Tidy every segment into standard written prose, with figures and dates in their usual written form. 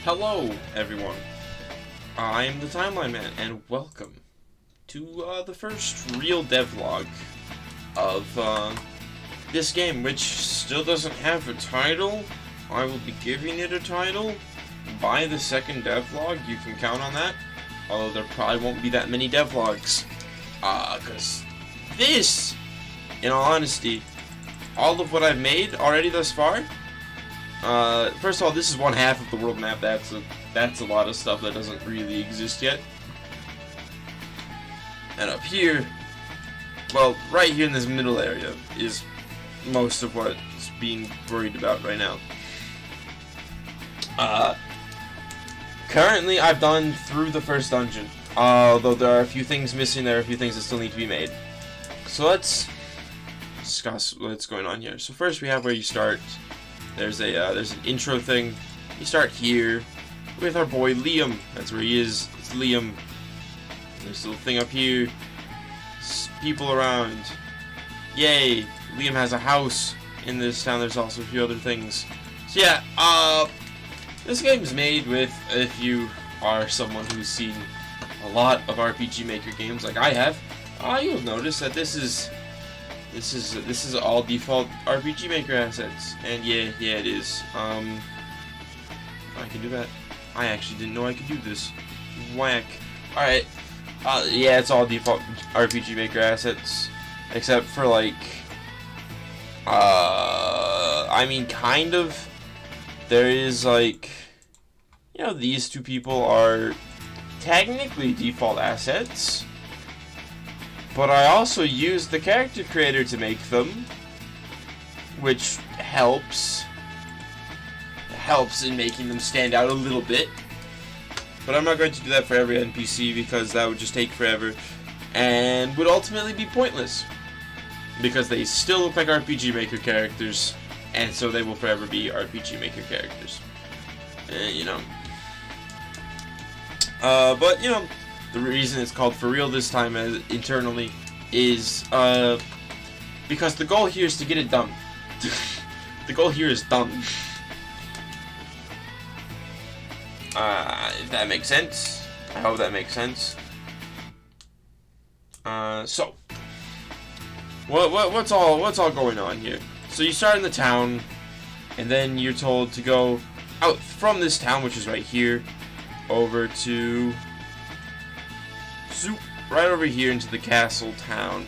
Hello, everyone. I am the Timeline Man, and welcome to the first real devlog of this game, which still doesn't have a title. I will be giving it a title by the second devlog. You can count on that. Although there probably won't be that many devlogs, because this, in all honesty, all of what I've made already thus far. First of all, this is one half of the world map. That's a lot of stuff that doesn't really exist yet. And up here, well, right here in this middle area is most of what's being worried about right now. Currently, I've done through the first dungeon, although there are a few things missing. There are a few things that still need to be made. So let's discuss what's going on here. So first, we have where you start. There's an intro thing. You start here with our boy Liam. That's where he is. It's Liam. There's a little thing up here. People around. Yay! Liam has a house in this town. There's also a few other things. So yeah, this game's made with, if you are someone who's seen a lot of RPG Maker games like I have, you'll notice that this is all default RPG Maker assets, and yeah, it is. I can do that. I actually didn't know I could do this. Whack. All right. Yeah, it's all default RPG Maker assets, except for like, I mean, kind of. There is like, you know, these two people are technically default assets. But I also used the character creator to make them, which helps in making them stand out a little bit. But I'm not going to do that for every NPC because that would just take forever and would ultimately be pointless, because they still look like RPG Maker characters, and so they will forever be RPG Maker characters. You know. But you know, the reason it's called For Real this time internally is because the goal here is to get it done. The goal here is done. If that makes sense. I hope that makes sense. So what's all going on here? So you start in the town, and then you're told to go out from this town, which is right here, over to right over here into the castle town.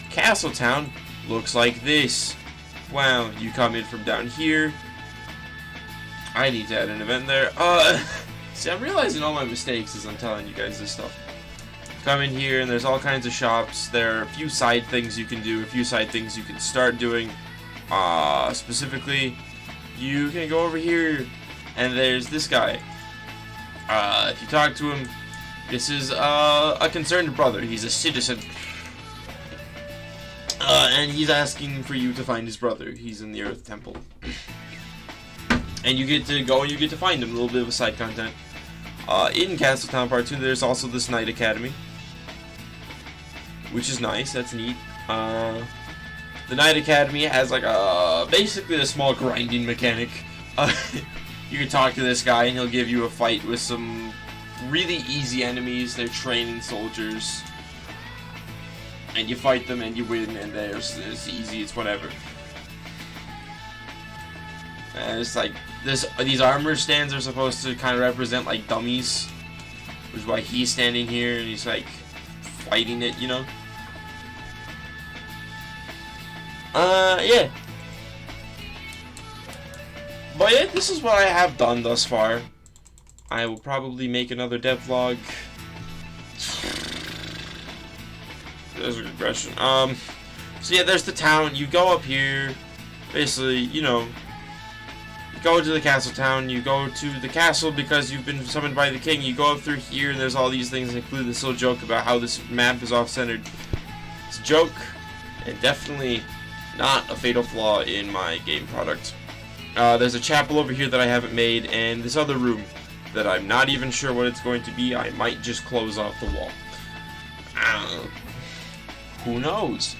Castle town looks like this. Wow, you come in from down here. I need to add an event there. See, I'm realizing all my mistakes as I'm telling you guys this stuff. Come in here and there's all kinds of shops. There are a few side things you can do, a few side things you can start doing. Specifically, you can go over here and there's this guy. If you talk to him, this is a concerned brother. He's a citizen. And he's asking for you to find his brother. He's in the Earth Temple. And you get to go and you get to find him. A little bit of a side content. In Castle Town Part 2, there's also this Knight Academy, which is nice. That's neat. The Knight Academy has like basically a small grinding mechanic. You can talk to this guy and he'll give you a fight with some really easy enemies. They're training soldiers, and you fight them and you win, and it's easy. It's whatever. And it's like these armor stands are supposed to kind of represent like dummies, which is why he's standing here and he's like fighting it, you know. Yeah. But yeah, this is what I have done thus far. I will probably make another devlog. There's a regression. So yeah, there's the town. You go up here. Basically, you know, you go to the castle town. You go to the castle because you've been summoned by the king. You go up through here, and there's all these things, including this little joke about how this map is off-centered. It's a joke, and definitely not a fatal flaw in my game product. There's a chapel over here that I haven't made, and this other room that I'm not even sure what it's going to be. I might just close off the wall. Who knows?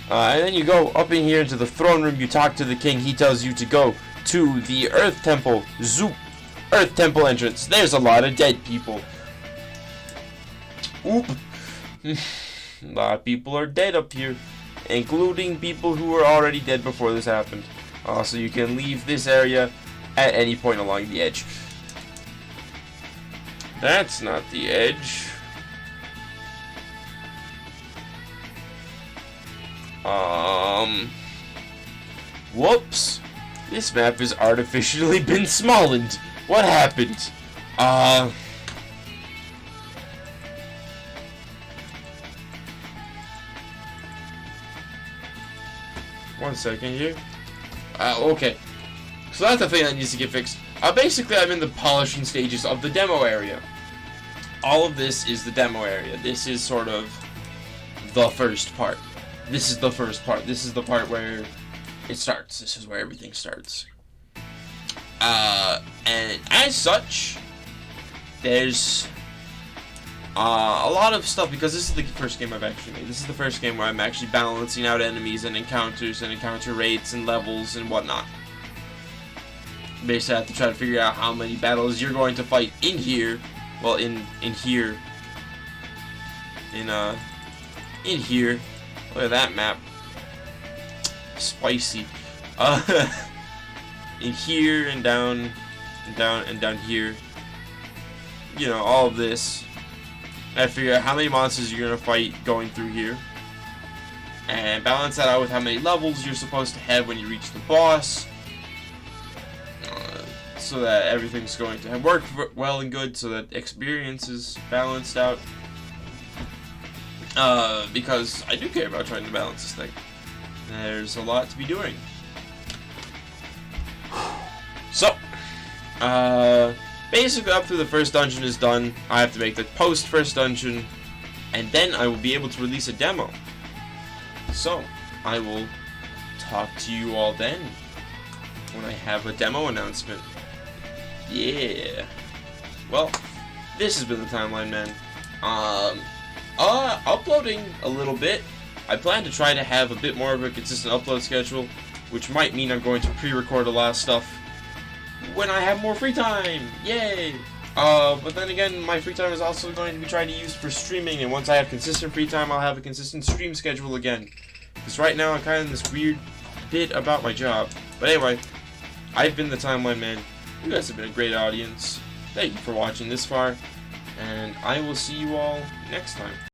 And then you go up in here to the throne room. You talk to the king. He tells you to go to the Earth Temple. Zoop. Earth Temple entrance. There's a lot of dead people. Oop. A lot of people are dead up here, including people who were already dead before this happened. So you can leave this area at any point along the edge. That's not the edge. Whoops. This map has artificially been smallened. What happened? One second here. Okay. So that's the thing that needs to get fixed. Basically, I'm in the polishing stages of the demo area. All of this is the demo area. This is sort of the first part. This is the first part. This is the part where it starts. This is where everything starts. And as such, there's a lot of stuff, because this is the first game I've actually made. This is the first game where I'm actually balancing out enemies and encounters and encounter rates and levels and whatnot. Basically, I have to try to figure out how many battles you're going to fight in here. Well, in here. In here. Look at that map. Spicy. In here and down and down and down here. You know, all of this. I have to figure out how many monsters you're gonna fight going through here, and balance that out with how many levels you're supposed to have when you reach the boss, so that everything's going to work well and good, so that experience is balanced out. Because I do care about trying to balance this thing. There's a lot to be doing. So, basically up through the first dungeon is done. I have to make the post first dungeon, and then I will be able to release a demo. So, I will talk to you all then, when I have a demo announcement. Yeah. Well, this has been the Timeline Man. Uploading a little bit. I plan to try to have a bit more of a consistent upload schedule, which might mean I'm going to pre-record a lot of stuff when I have more free time. Yay! But then again, my free time is also going to be trying to use for streaming, and once I have consistent free time, I'll have a consistent stream schedule again. Because right now, I'm kind of in this weird bit about my job. But anyway, I've been the Timeline Man. You guys have been a great audience. Thank you for watching this far, and I will see you all next time.